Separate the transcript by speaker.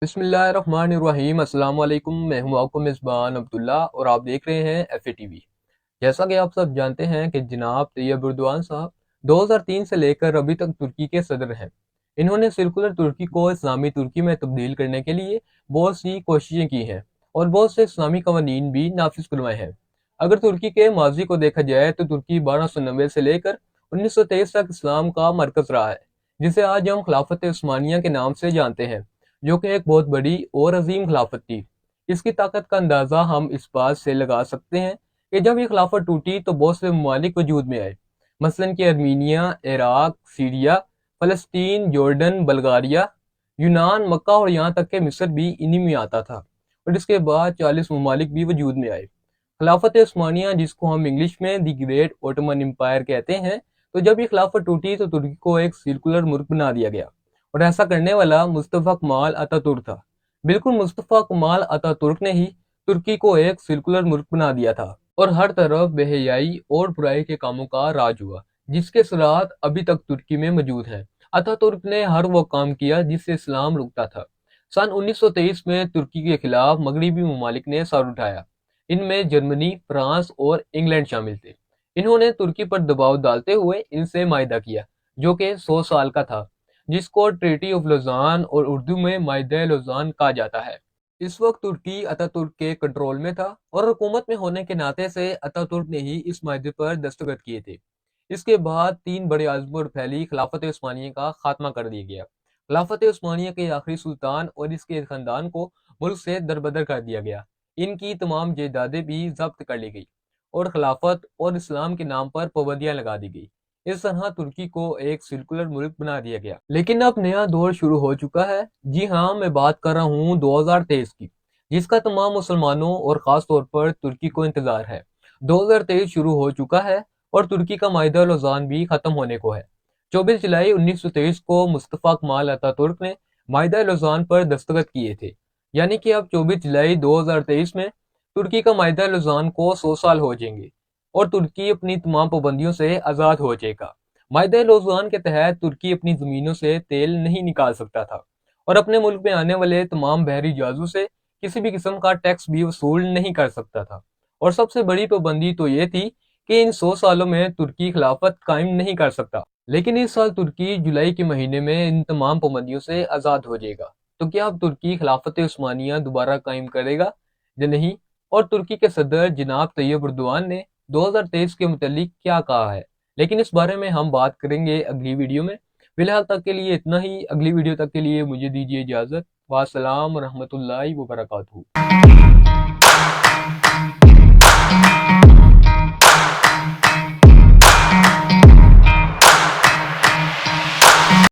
Speaker 1: बिस्मिल्लाहिर्रहमानिर्रहीम। अस्सलाम वालेकुम। मैं हूं आपको मेज़बान अब्दुल्ला और आप देख रहे हैं एफ टीवी। जैसा कि आप सब जानते हैं कि जनाब तैयब एर्दोआन साहब 2003 से लेकर अभी तक तुर्की के सदर हैं। इन्होंने सर्कुलर तुर्की को इस्लामी तुर्की में तब्दील करने के लिए बहुत सी कोशिशें की हैं और बहुत से इस्लामी कवानीन भी नाफिज करवाए हैं। अगर तुर्की के माजी को देखा जाए तो तुर्की 1290 से लेकर 1923 तक इस्लाम का मरकज रहा है, जिसे आज हम खिलाफत उस्मानिया के नाम से जानते हैं, जो कि एक बहुत बड़ी और अजीम खिलाफत थी। इसकी ताकत का अंदाज़ा हम इस बात से लगा सकते हैं कि जब ये खिलाफत टूटी तो बहुत से ममालिक वजूद में आए, मसलन कि अर्मीनिया, इराक, सीरिया, फ़लस्तीन, जॉर्डन, बल्गारिया, यूनान, मक्का और यहाँ तक कि मिस्र भी इन्हीं में आता था। और इसके बाद 40 ममालिक भी वजूद में आए। खिलाफत उस्मानिया, जिसको हम इंग्लिश में दी ग्रेट ओटोमन एम्पायर कहते हैं, तो जब ये खिलाफत टूटी तो तुर्की को एक सर्कुलर मुल्क बना दिया गया और ऐसा करने वाला मुस्तफ़ा कमाल अतातुर्क था। बिल्कुल मुस्तफ़ा कमाल अतातुर्क ने ही तुर्की को एक सर्कुलर मुल्क बना दिया था और हर तरफ बेहयाई और बुराई के कामों का राज हुआ, जिसके असरात अभी तक तुर्की में मौजूद हैं। अतातुर्क ने हर वो काम किया जिससे इस्लाम रुकता था। सन 1923 में तुर्की के खिलाफ मगरबी ममालिक ने सर उठाया। इनमें जर्मनी, फ्रांस और इंग्लैंड शामिल थे। इन्होंने तुर्की पर दबाव डालते हुए इनसे माहिदा किया, जो कि 100 साल का था, जिसको ट्रीटी ऑफ लोजान और उर्दू में माहिदा लोजान कहा जाता है। इस वक्त तुर्की अतातुर्क के कंट्रोल में था और हुकूमत में होने के नाते से अतातुर्क ने ही इस माहिदे पर दस्तखत किए थे। इसके बाद 3 बड़े आज़म और फैली खिलाफत उस्मानिया का खात्मा कर दिया गया। खिलाफत उस्मानिया के आखिरी सुल्तान और इसके खानदान को मुल्क से दरबदर कर दिया गया। इनकी तमाम जायदादें भी जब्त कर ली गई और खिलाफत और इस्लाम के नाम पर पाबंदियां लगा दी गई। इस तरह तुर्की को एक सर्कुलर मुल्क बना दिया गया। लेकिन अब नया दौर शुरू हो चुका है। जी हाँ, मैं बात कर रहा हूँ 2023 की, जिसका तमाम मुसलमानों और ख़ास तौर पर तुर्की को इंतज़ार है। 2023 शुरू हो चुका है और तुर्की का माहिदा लौज़ान भी ख़त्म होने को है। 24 जुलाई 1923 को मुस्तफ़ा कमाल अतातुर्क ने माहिदा लौज़ान पर दस्तखत किए थे। यानी कि अब 24 जुलाई 2023 में तुर्की का माहिदा लौज़ान को 100 साल हो जाएंगे और तुर्की अपनी तमाम पाबंदियों से आज़ाद हो जाएगा। माहिदा लौज़ान के तहत तुर्की अपनी ज़मीनों से तेल नहीं निकाल सकता था और अपने मुल्क में आने वाले तमाम बहरी जहाज़ों से किसी भी किस्म का टैक्स भी वसूल नहीं कर सकता था। और सबसे बड़ी पाबंदी तो ये थी कि इन 100 सालों में तुर्की खिलाफत कायम नहीं कर सकता। लेकिन इस साल तुर्की जुलाई के महीने में इन तमाम पाबंदियों से आज़ाद हो जाएगा। तो क्या अब तुर्की खिलाफत उस्मानिया दोबारा कायम करेगा या नहीं? और तुर्की के सदर जनाब तैयब एर्दोआन ने 2023 के मुतालिक क्या कहा है? लेकिन इस बारे में हम बात करेंगे अगली वीडियो में। फिलहाल तक के लिए इतना ही। अगली वीडियो तक के लिए मुझे दीजिए इजाज़त। वास्सलाम रहमतुल्लाहि व बरकातहू।